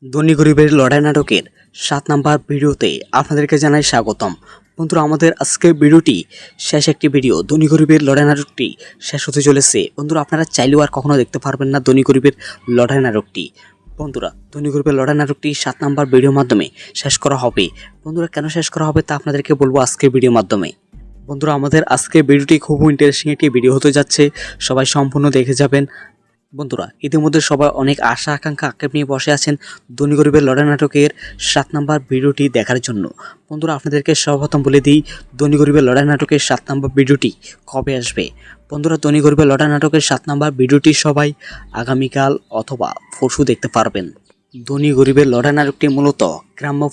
ধনী গরিবের লড়াই নাটকের 7 নাম্বার ভিডিওতে আপনাদেরকে জানাই স্বাগতম। বন্ধুরা, আমাদের আজকের ভিডিওটি শেষ একটি ভিডিও। ধনী গরিবের লড়াই নাটকটি শেষ হতে চলেছে। বন্ধুরা, আপনারা চাইলেও আর কখনো দেখতে পারবেন না ধনী গরিবের লড়াই নাটকটি। বন্ধুরা, ধনী গরিবের লড়াই নাটকটি 7 নাম্বার ভিডিওর মাধ্যমে শেষ করা হবে। বন্ধুরা, কেন শেষ করা হবে তা আপনাদেরকে বলবো আজকের ভিডিওর মাধ্যমে। বন্ধুরা, আমাদের আজকের ভিডিওটি খুব ইন্টারেস্টিং একটি ভিডিও হতে যাচ্ছে, সবাই সম্পূর্ণ দেখে যাবেন। বন্ধুরা, ইতিমধ্যে সবাই অনেক আশা আকাঙ্ক্ষা আক্ষেপ নিয়ে বসে আছেন ধনী গরিবের লড়াই নাটকের 7 নাম্বার ভিডিওটি দেখার জন্য। বন্ধুরা, আপনাদেরকে সর্বপ্রথম বলে দিই ধনী গরিবের লড়াই নাটকের 7 নাম্বার ভিডিওটি কবে আসবে। বন্ধুরা, ধনী গরিবের লড়াই নাটকের 7 নাম্বার ভিডিওটি সবাই আগামীকাল অথবা পরশু দেখতে পারবেন। ধনী গরিবের লড়াই নাটকটি মূলত গ্রাম্য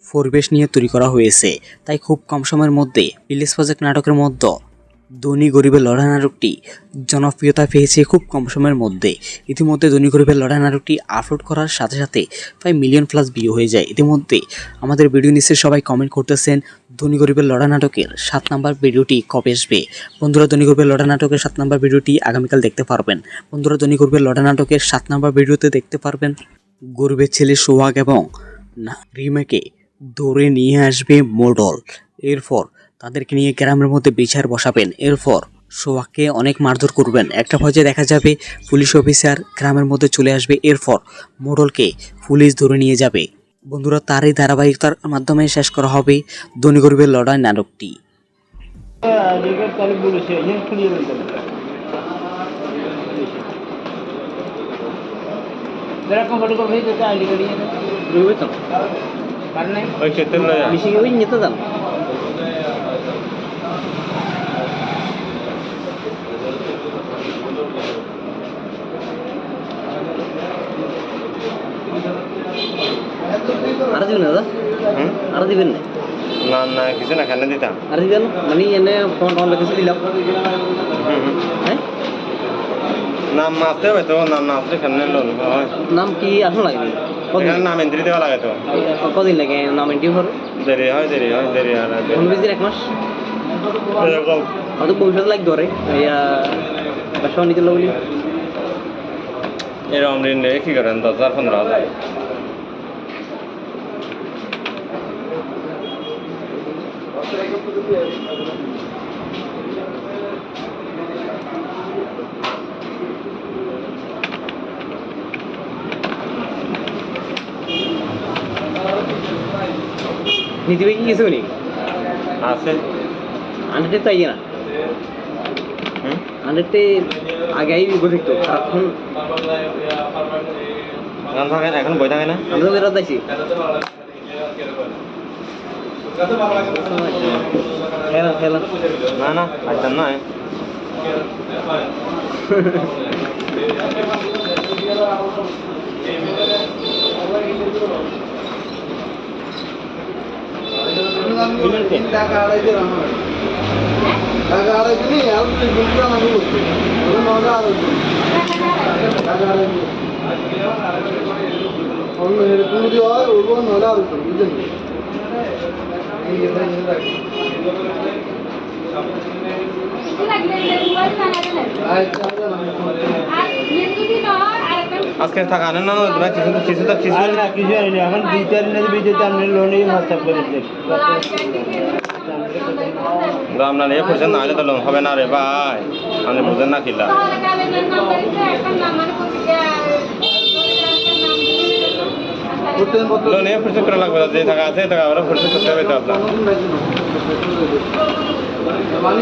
পরিবেশ নিয়ে তৈরি করা হয়েছে, তাই খুব কম সময়ের মধ্যে ভিলেজ প্রজেক্ট নাটকের মধ্যে ধনী গরিবের লড়াই নাটকটি জনপ্রিয়তা পেয়েছে খুব কম সময়ের মধ্যে। ইতিমধ্যে ধনী গরিবের লড়াই নাটকটি আপলোড করার সাথে সাথে প্রায় মিলিয়ন প্লাস ভিউ হয়ে যায়। ইতিমধ্যে আমাদের ভিডিও নিচে সবাই কমেন্ট করতেছেন ধনী গরিবের লড়াই নাটকের 7 নাম্বার ভিডিওটি কবে আসবে। বন্ধুরা, ধনী গরিবের লড়াই নাটকের 7 নাম্বার ভিডিওটি আগামীকাল দেখতে পারবেন। বন্ধুরা, ধনী গরিবের লড়াই নাটকের 7 নাম্বার ভিডিওতে দেখতে পারবেন গরিবের ছেলে সোহাগ এবং রিমাকে ধরে নিয়ে আসবে মোডল। এরপর তাদেরকে নিয়ে গ্রামের মধ্যে বিচার বসাবেন। এরপর সোহাগকে অনেক মারধর করবেন। একটা পর্যায়ে দেখা যাবে পুলিশ অফিসার গ্রামের মধ্যে চলে আসবে। এরপর মোডলকে পুলিশ ধরে নিয়ে যাবে। বন্ধুরা, তারই ধারাবাহিকতার মাধ্যমে শেষ করা হবে ধনী গরিবের লড়াই নাটকটি। আর দিবেন না? আর দিবেন না? না না, কিছু না, কেন দিতাম? আর দিবেন মানে এনে ফোন কিছু দিলাম। হ্যাঁ, নাম আসতে হবে তো, নাম না আসলে কেন লোন হয়? নাম কি আসলে লাগবে? এখানে নাম এন্ট্রি দেওয়া লাগে তো। কদিন লাগে নাম এন্ট্রি করে? দেরি হয়, দেরি হয়, দেরি আর কোন বিজির 1 মাস এরকম হয়তো ভবিষ্যৎ লাগবে ধরে ব্যবসা নিতে বলি। এরকম ঋণ নিয়ে কি করেন? 10,000-15,000। নিতে কি কিছু নেই আছে 100 তো আইয়ে না। 100 আগে আই দেখতো এখন গান থাকে এখন বই থাকে না। আমরা তো বেরোতে আছি খেলা খেলা না না, আইতাম না। আজকে থাকা আনেন না, কিছু তো কিছু এখন 2-4 দিনের ভিতরে আপনি লোনই মাস্টার করে দিচ্ছেন। আপনার এ পয়সা না হলে তো লোন হবে না রে ভাই, আপনি বুঝেন না কিলা। লোন এ পরিশোধ করা লাগবে, যে টাকা আছে টাকা আবার পরিশোধ করতে হবে তো আপনার। মানে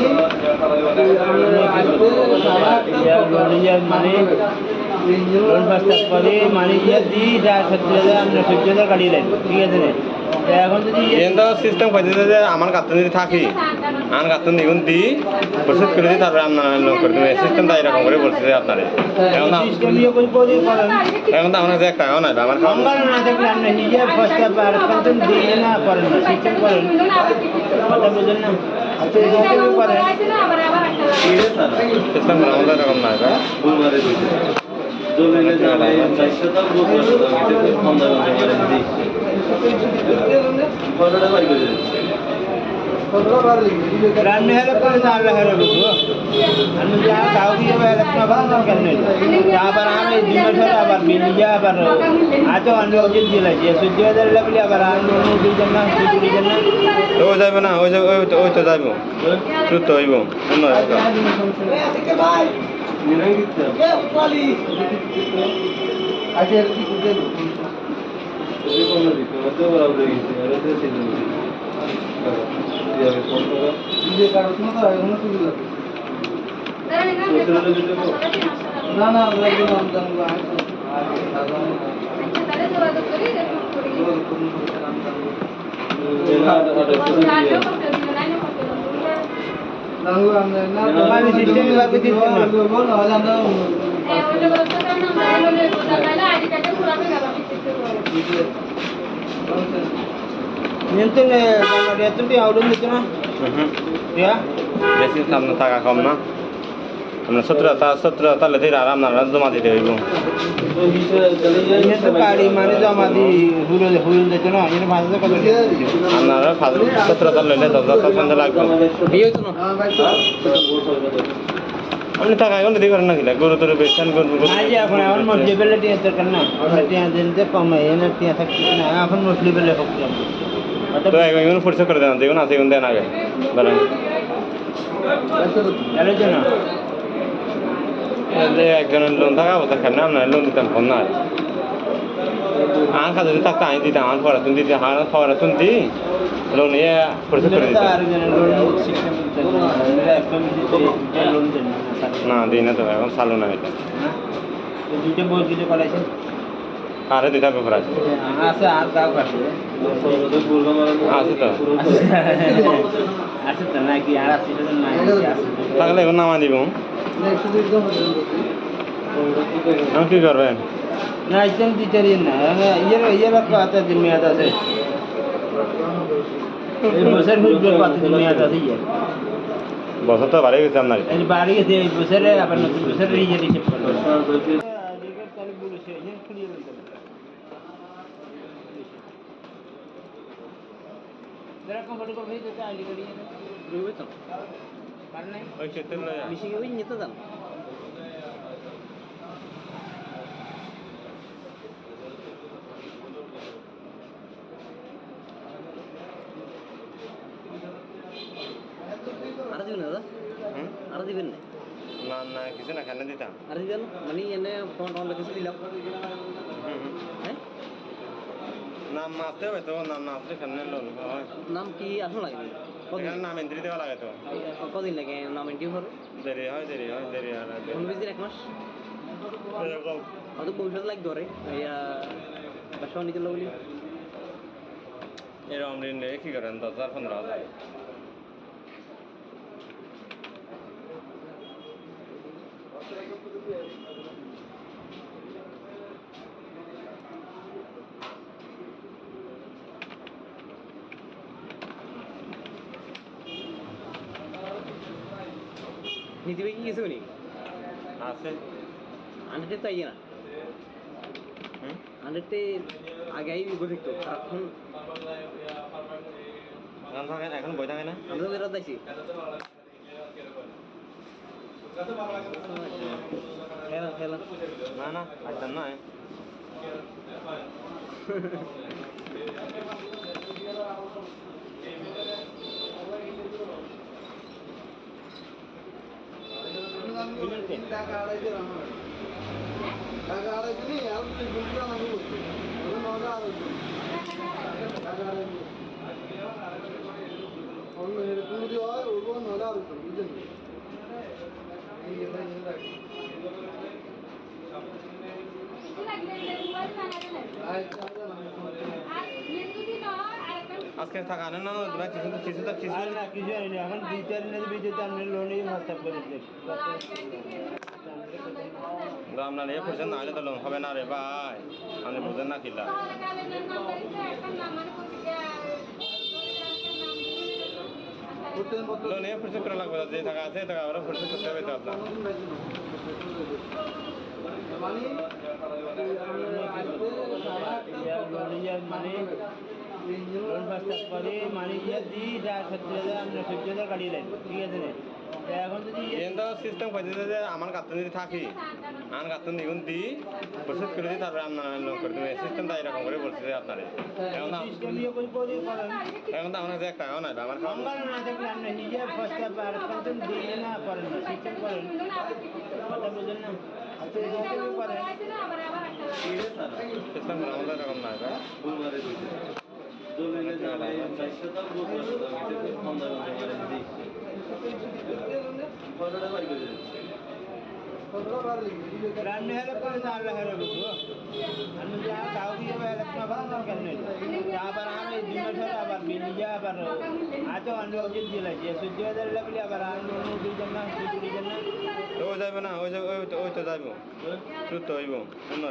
লোন মাস্টার করে মানে দিই 70,000 আমরা 70,000 কাটিয়ে দেন, ঠিক আছে না? এখন যদি কিন্তু সিস্টেম করতেছে যে আমার কার্টুন যদি থাকি আমার কার্টুন দ্বিগুণ দিই পরিশোধ করে দিই, তারপরে আপনার লোন করে দেবেন। সিস্টেমটা এরকম করে বলছে আপনারে। এখন তো আমার কাছে 1 টাকাও নাই আমার খাওয়া না থাকলে আপনি নিজে ফসটা আর কার্টুন দিয়ে না করেন না, সিস্টেম করেন, কথা বুঝেন না? আচ্ছা, সিস্টেম করেন, সিস্টেম করে আমাদের এরকম নাই ভাই। রান্না হেলে করে না আল্লাহ হেলে বুঝবো। আমি যা তাও দিয়ে ইলেকশন করার দরকার নেই আবার আমি 2 বছর আবার বিনিয়া আবার আজ অন্য ওজন দিয়ে লাগছে 14000 লাগলে আবার আমি দুইজন না দুইজন না তো ও যাইব না ওই ওই তো যাইব সুদ তো হইব অন্য ভাই না না সিস্টেম লাগবে নিয়ন্ত্রণ এতটি আউটডোর দিত না বেশি সামনে টাকা কম না আমরা 17 তাহলে ধীরে আরাম না জমা দিতে হইব গাড়ি মানে জমা দি হুল দিত না এর ভাষা কত আপনারা 17 তাহলে লইলে 10,000 টাকা লাগবে বিয়ে হইতো না আপনি টাকা এখন দিতে পারেন না কিলা গরু তোর বেচছেন গরু আজ এখন এখন মসলি বেলে টিয়া দরকার না আমরা টিয়া দিতে কমে এনে টিয়া থাকছে না এখন মসলি বেলে হোক তো এখন পরিষ্কার করে দেন দেখুন আছে এখন দেন আগে বলেন জানো না একজনের লোন থাকা অবস্থা খান না আপনার লোন দিতাম ফোন না আমার কাছে যদি থাকতো আমি দিতাম আমার পড়া তুমি দিতে আমার পড়া তুমি দি লোন ইয়ে পরিষ্কার করে দিতাম না দিই না তো এখন চালু না এটা দুইটা বই কিছু করাইছে আরে দুইটা পেপার আছে আছে আর কাউ আছে আছে তো আছে তো নাকি আর আছে না থাকলে এখন নামা দিব আমি কি করবেন না একদম টিচারই না ইয়ের কথা দিন মেয়াদ আছে এই বছর হুজবে কত দিন মেয়াদ আছে ইয়ে বছর তো বাড়ি গেছে আপনার এই বাড়ি গেছে এই বছরে আবার নতুন বছরে ইয়ে রিসিভ করবে ওই ক্ষেত্রে মিশিয়ে ওই নিতে যান আর দিবেন না দাদা আর দিবেন না না না কিছু না খানা দিতাম আর দিবেন মানে এনে ফোন কিছু দিলাম হ্যাঁ নাম নাচতে হবে তো নাম নাচলে খানে লোন হয় নাম কি আসলে লাগে এখানে নাম এন্ট্রি দেওয়া লাগে তো কদিন লাগে নাম এন্ট্রি করো দেরি হয় আর কোন বিজির 1 মাস এরকম হয়তো ভবিষ্যৎ লাগবে ধরে ব্যবসা নিতে লাগলি এরকম ঋণ নিয়ে কি করেন 10,000-15,000 নিতে কি কিছু নি আছে 100 তো আইয়া না 100 আগে আই দেখতো এখন গান থাকে না এখন বই থাকে না আমরা তো রাত আইছি খেলা না না আইতাম না আজকে টাকা আনেন না কিছু এখন 2-4 দিনের ভিতরে আপনি লোনই হাসাব করে দিতে আপনার এ পয়সা না হলে তো লোন হবে না রে ভাই আপনি বুঝেন না কিলা লোন এ পয়সা করে লাগবে যে টাকা আছে টাকা ওরা পয়সা করতে হবে তো আপনার লোন ফাস্ট করে মানে ইয়ে দি 70,000 কাটিয়ে দেন ঠিক আছে এখন যদি কিন্তু সিস্টেম হয়েছে যে আমার গাতন যদি থাকি আমার গাতন দ্বিগুণ দিই পরিশোধ করে দিই তারপরে আপনারা লোন করে দেবেন সিস্টেমটা এরকম করে বলছে আপনারা সিস্টেম ইয়ে করে করে করেন এখন তো আমার কাছে এক টাকাও নাই আমার খাওয়া আমার না থাকলে আপনি নিজে ফার্স্ট আর কন্টেন্ট দিয়ে না করেন না সিস্টেম করেন কথা বুঝেন না আচ্ছা সিস্টেম করেন সিস্টেম করে আমাদের এরকম নাই ভাই রান্না হলে করে না আল্লাহ হলে বুঝবো আমি যা তাও দিয়ে বেলা না বাবা কেন আবার আমি দুই মাস হলে আবার বিনিয়া আবার আজ অন্য ওষুধ দিলাই যে সূর্য হাজার লাগলে আবার অন্য দুইজন না দুইজন না ওই যাইব না ওই ওই তো যাইব সুস্থ হইব অন্য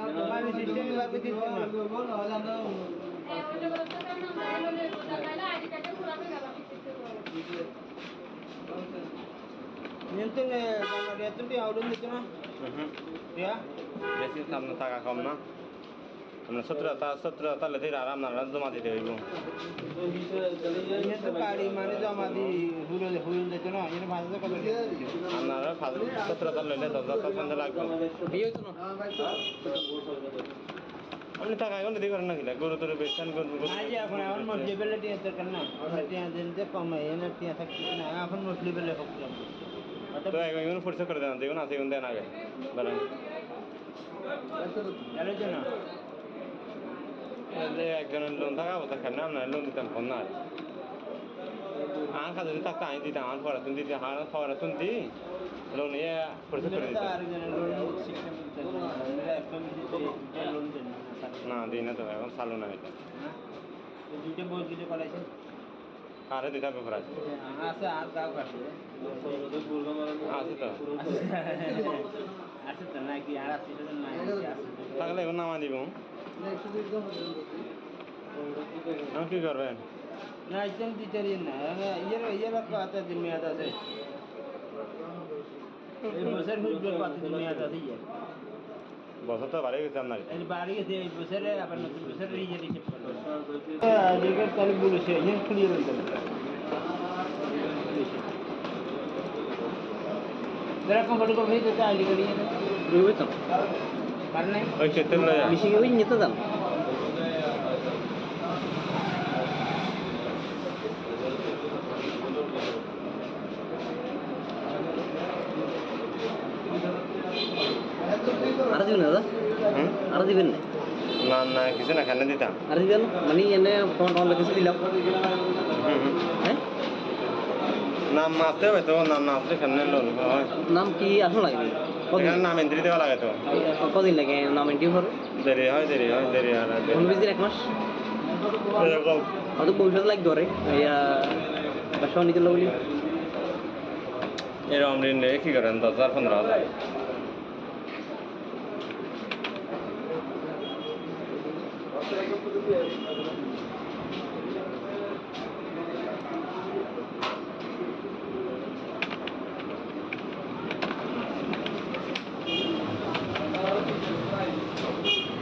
না না আমি সিস্টেম লাগবে দিচ্ছি না নিয়ন্ত্রণ এতটি আউটডোর দিত না বেশি সামনে টাকা কম না আমরা 17 তাহলে ধীরে আরাম না জমা দিতে হইব নিয়ন্ত্রণ গাড়ি মানে জমা দি হুইল দিত না এর ভাষা কত আপনারা 17 তাল লইলে 10,000 লাগবে বিয়ে হইতো না আপনি টাকা এখন দিতে পারেন না কিনা গরু তোর বেচছেন না যে এখন এখন মসলি বেলে টিয়া দরকার না টিয়া দিতে কমে এনে টিয়া থাকছে না এখন মসলি বেলে হোক তো এখন পরিষ্কার করে দেন দেখুন আছে এখন দেন আগে বলেন জানো তো না একজনের লোন থাকা অবস্থা খান না আপনার লোন দিতাম ফোন না আমার কাছে যদি থাকতো আমি দিতাম আমার পড়া তুমি দিতে আমার পড়া তুমি দি লোন ইয়ে পরিষ্কার করে দিতাম না দিই না তো এখন চালু না এটা দুইটা বই দিতে পারাইছে আরে দিতে হবে খরচ আছে আর কাউ আছে আছে তো আছে তো নাকি আর আছে তো নাই আছে থাকলে এখন নামা দিব কি করবেন না একদম দিতে না ইয়ের কথা দিন মেয়াদ আছে এই বছর হুইল পাতে দিন মেয়াদ আছে ইয়ে বছর তো বাড়ি গেছে আপনার এই বাড়ি গেছে এই বছরে আবার নতুন বছরে ইয়ে রিসিভ করবে আজকে তাহলে বলেছে ইয়ে খুলিয়ে বলতে जरा कंफर्टेबल भाई देता आईडी करिए বিয়ে হইতো पर नहीं ওই ক্ষেত্রে লয়ে যা। মিশিয়ে ওই নিতে যান আর দিবেন না দাদা হুম? আর দিবেন না না না কিছু না খানে দিতাম আর দিবেন মানে এনে ফোন টোন কিছু দিলাম হুম, হুম। হ্যাঁ নাম আসতে হবে তো নাম না আসলে খানে লোন হয় নাম কি আসলে লাগবে এখানে নাম এন্ট্রি দেওয়া লাগে তো কদিন লাগে নাম এন্ট্রি করো দেরি হয় আর কোন বিজির এক মাস এরকম হয়তো ভবিষ্যৎ লাগবে ওরে ব্যবসা নিতে লাগলি এরকম ঋণ নিয়ে কি করেন 10,000-15,000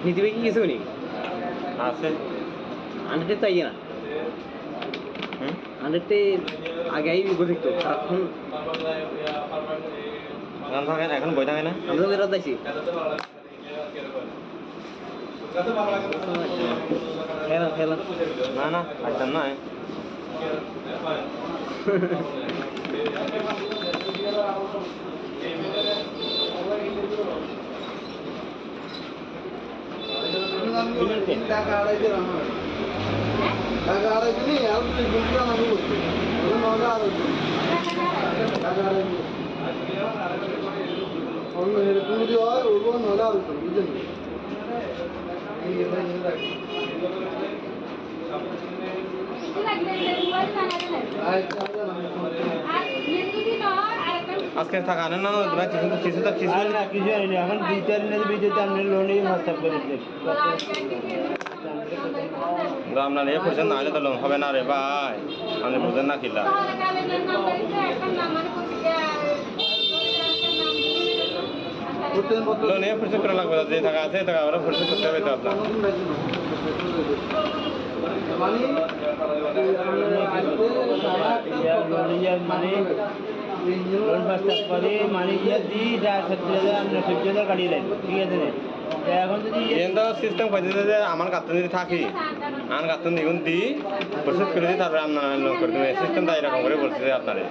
নিতে কি কিছু নেই আছে 100 তো আইয়ে না হুম 100 আগে আই বিগো থাকতো এখন গান থাকে না, এখন বই থাকে না আমরা তো রাত আইছি খেলা না না আসতাম না টাকা আড়াই দিন আমার টাকা আড়াই দিনই আর বুঝতে আমি বলছি নলে আড়াই দিন টাকা আড়াই দিন অন্য এরকম যদি হয় ওইব নলে আড়াই দিন বুঝলেন আর যদি নয় আজকে টাকা আনেন না কিছু তো কিছু আর না কিছু হয়নি এখন 2-4 দিনের ভিতরে আপনি লোনই প্রস্তাব করে আপনার এ পয়সা না হলে তো লোন হবে না রে ভাই আপনি বুঝেন না কিলা লোন এ পরিশোধ করা লাগবে যে টাকা আছে টাকা আমরা পরিশোধ করতে হবে তো আপনার মানে লোন প্রস্তাব করে মানে দিই 70,000 আমরা 70,000 কাটিয়ে দেন ঠিক আছে না এখন যদি কিন্তু সিস্টেম পাইছে যে আমার কাতন যদি থাকি আমার কাতন দ্বিগুণ দিই পরিশোধ করে দিই তারপরে আপনার লোন করে দেবেন সিস্টেমটা এরকম করে বলছে আপনারে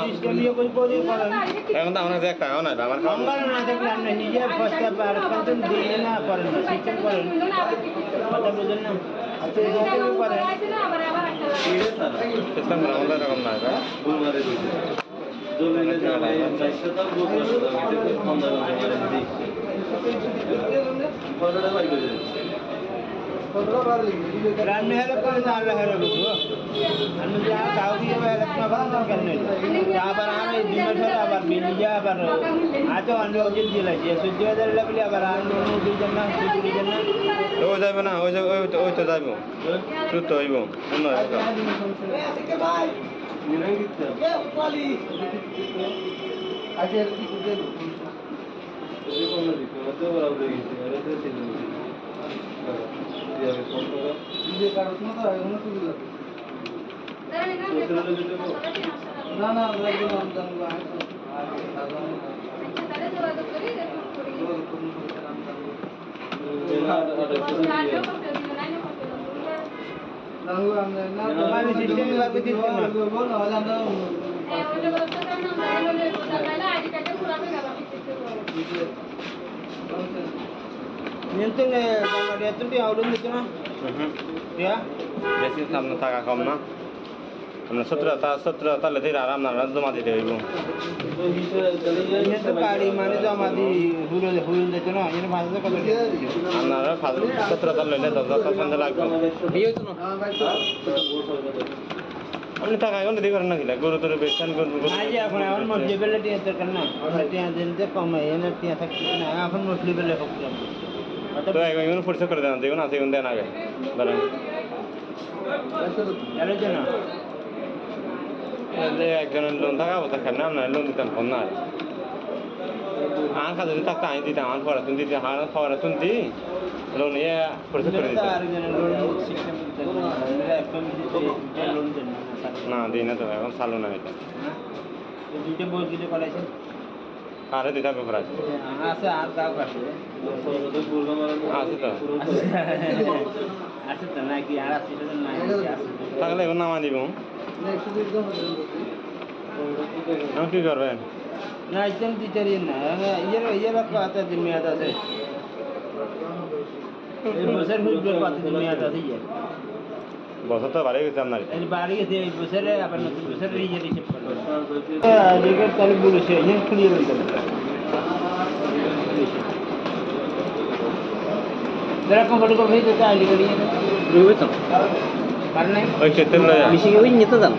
সিস্টেম ইয়ে করে করে করেন এখন তো আমার কাছে এক টাকাও নাই আমার খাওয়া আমার না থাকলে আপনি নিজে প্রস্তাব আর কন্টেন্ট দিয়ে না করেন না সিস্টেম করেন কথা বুঝেন না আপনি সিস্টেম করেন সিস্টেম করে আমাদের এরকম নাই ভাই রান্না হেল্প করে না আল্লাহ হেল্প করবো আমি যা তাও দিয়ে হেল্প না বাবা কেন আবার আমি দিনের ধরে আবার নিজে আবার আজ অন্য ওজন দিয়ে লাগছে 70,000 লাগলে আবার আর লোন দিয়ে যান না দিয়ে যান না তো যাইব না ওই ওই তো যাইব শুধু তো হইব অন্য ভাই না না আমি সিস্টেম লাগবে দিচ্ছি না নিয়ন্ত্রণ এতটি আউটডোর দিচ্ছ না বেশি আপনার টাকা কম না আপনার 17 তাহলে ধীরে আর আপনারা জমা দিতে হইব গাড়ি মানে জমা দি হুরুন দিচ্ছ না এর ভাষা কত আপনারা 17 তাল লইলে 10,000 টাকা লাগবে আপনি টাকা এখন দিতে পারেন না কিলা গরু তোর বেচছেন গরু এখন এখন মসলি বেলে টিয়া দরকার না আমরা টিয়া দিলে কমে এনে টিয়া থাকছে না এখন মসলি বেলে হোক তো এখন পরিচয় করে দেন দেখুন আছে এখন দেন আগে বলেন জানো জানো একজনের লোন থাকা অবস্থা খান না আপনার লোন দিতাম ফোন না আমার কাছে যদি থাকতো আমি দিতাম আমার পড়াশুন দিতে আমার পড়াশুন দিই লোন ইয়ে পরিশোধ করে দিতাম না দিই না তো এখন চালু না এটা দুইটা বই দিলে করাইছে আরে দিতে হবে পড়াশো আছে আর কাউ আছে আছে তো আছে তো নাকি আর আছে তো নাই থাকলে এখন নামা দিব আমি কি করবেন না একদম টিচার না ইয়ের কথা দিন মেয়াদ আছে এই বছর হুজুর পাতে দিন মেয়াদ আছে ইয়ে বছর তো বাড়ি গেছে আপনার এই বাড়ি গেছে এই বছরে আবার নতুন বছরে ইয়ে রিসেপ্ট করবে আজকে তাহলে বলেছে ইয়ে খুলিয়ে বলতে जरा कंफर्टेबल भाई देता आईडी करिए रोहित कारण नाही ওই ক্ষেত্রে লয়ে যা मिशिंग होईल नेता जाण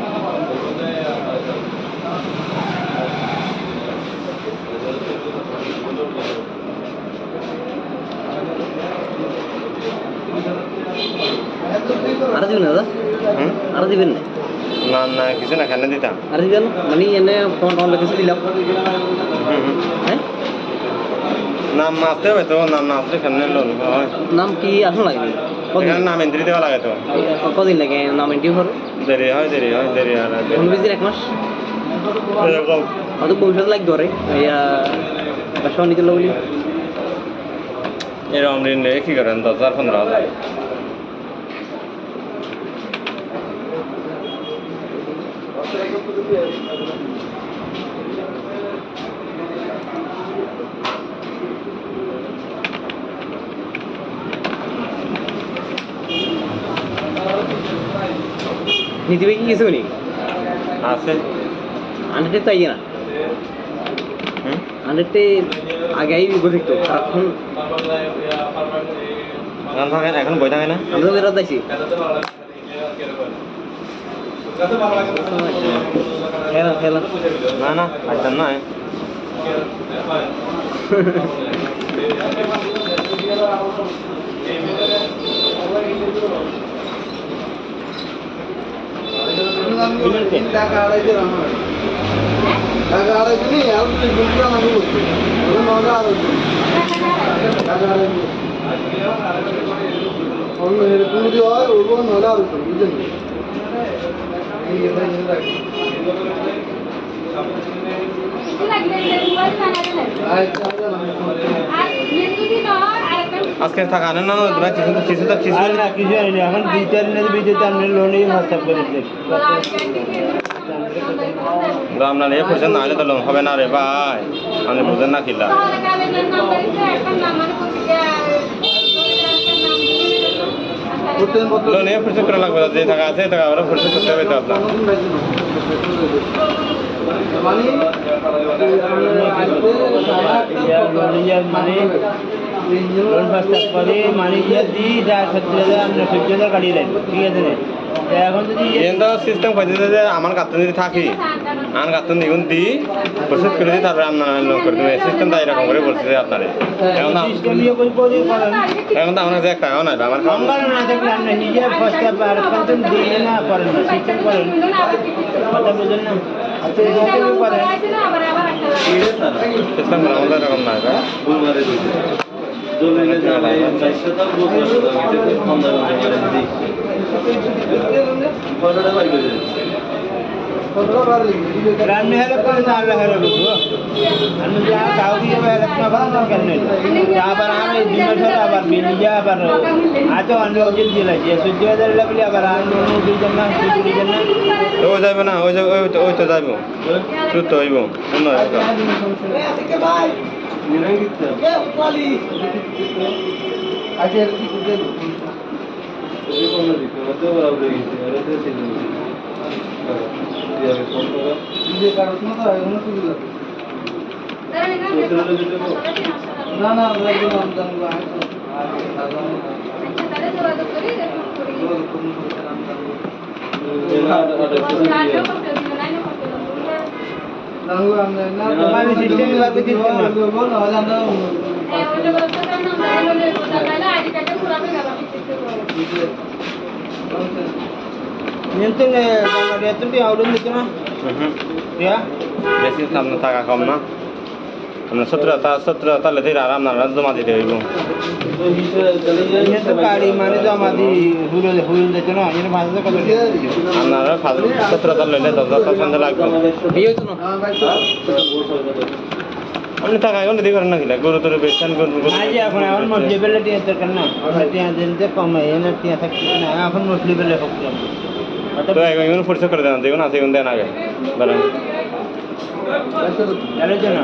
আর দিবেন দাদা হুম আর দিবেন না না না কিছু না কেন দিতাম আর দিবেন মানে এনে ফোন ফোন লিখে দিলাম হ্যাঁ নাম নাচতে হবে তো নাম নাচলে কেন লোন হয় নাম কি আসল লাগবে এখানে নাম এন্ট্রি দেওয়া লাগে তো কদিন লাগে নাম এন্ট্রি করো দেরি হয় আর কোন বিজির 1 মাস এরকম হয়তো ভবিষ্যৎ লাগবে রে ইয়া বাসা নিতে লাগলি এরকম ঋণ নিয়ে কি করেন 10,000-15,000 নিতে কি কিছু নেই আছে আনতে তাই না হুম আনতে আগেই বিগত তো এখন গান থাকে এখন বই থাকে না আমরা বেরোত আছি খেলা খেলা না না আচ্ছা নয় টাকা আড়াইতে আমার টাকা আড়াইতে নেই আর গুলকি আমি বলছি নগা আড়াইতে টাকা আড়াইতে অন্য এরকম যদি হয় ওর নগা আড়াইতে বুঝলেন আজকে থাকা আনেন না কিছু কিছু তো কিছু আর না কিছু হয়নি এখন 2-4 দিনের ভিতরে আপনি লোনই মাস্টার করে দিচ্ছেন আপনার এ পয়সা না হলে তো লোন হবে না রে ভাই আপনি বুঝেন না কিলা লোন এ পরিশোধ করা লাগবে যে টাকা আছে টাকা আমরা পরিশোধ করতে হবে তো আপনার মানে লোন মাস্টার করে মানে দিই 70,000 আপনি 70,000 কাটিয়ে দেন ঠিক আছে না এখন যদি কিন্তু সিস্টেম করে দিতে যে আমার গাতন যদি থাকি আমার গাতন দ্বিগুণ দিই পরিশোধ করে দিই তারপরে আপনার লোন করে দেবেন সিস্টেমটা এরকম করে বলছে আপনারে সিস্টেম ইয়ে করে করেন এখন তো আমার কাছে এক টাকাও নাই আমার খাওয়া আমার না থাকলে আপনি নিজে ফার্স্ট আর কন্টেন্ট দিয়ে না করেন না সিস্টেম করেন কথা বুঝেন না আপনি সিস্টেম করেন সিস্টেম করে আমাদের এরকম নাই ভাই रामने हेल्प कर साल हेल्प लो हम यहाँ गाँव की हेल्प ना बंद करने यहाँ पर हमें जिम्मेदार है पर बिनिया पर आज तो अन्य उचित जिला है सुझाव दे लगे पर हम लोगों की जन्ना सुझाव जन्ना তো যাইব না ওই ওই তো যাইব সুত হইব অন্য আচ্ছা কি করতে নিজে কারো না তো এখনো সুবিধা না না একদম আমদান हमारे सिस्टम में लगे कितना नियंत्रण नियंत्रण भी आउट होने कितना क्या বেশি আপনার টাকা কম না আপনার 17 তাহলে ধীরে আরাম না জমা দিতে হইব नियंत्रण गाड़ी माने जो हमारी हुल देते ना ये भाषा से कदर আপনারা 17 তাহলে লইলে 10,000 লাগবে ये तो ना আপনি টাকা এখন দিতে পারেন না কিলা গরু তোর বেচছেন গরু आज এখন এখন মসলি বেলে টিয়ার করনা আমরা টিয়া দিনতে কম এনে টিয়া থাকছে না এখন মসলি বেলে হোক তো এখন পরিচয় করে দেন দেখুন আছে এখন দেন আগে বলেন চলে তো না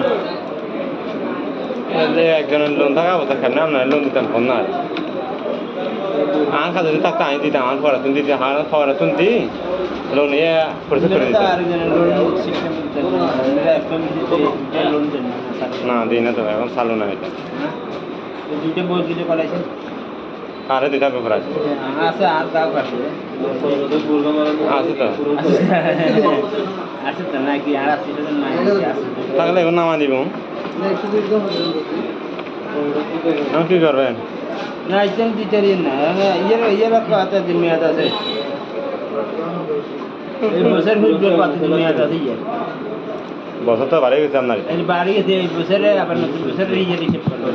একজনের লোন থাকা অবস্থা কেন আপনার লোন দিতাম ফোন না আমার কাছে যদি থাকতো আমি দিতাম আমার পড়া তুমি দিতে আমার খাওয়ারা তুমি দি লোন ইয়ে পরিশোধ করে দিতাম না দিই না তো এখন চালু না এটা দুটো বই দিতে করাইছে আরে দিতে হবে খরচ আছে আর কাউ কাছে আছে তো আছে তো নাকি আর আছে তো না থাকলে এখন নামা দিব আমি কি করবেন না একদম টিচারই না ইয়ের কথা মেয়াদ আছে এই বছর হুইল পাতে মেয়াদ আছে বছর তো বাড়ি গেছে আপনার এই বাড়ি গেছে এই বছরে আবার নতুন বছরে ইয়ে রিসেপ্ট করবে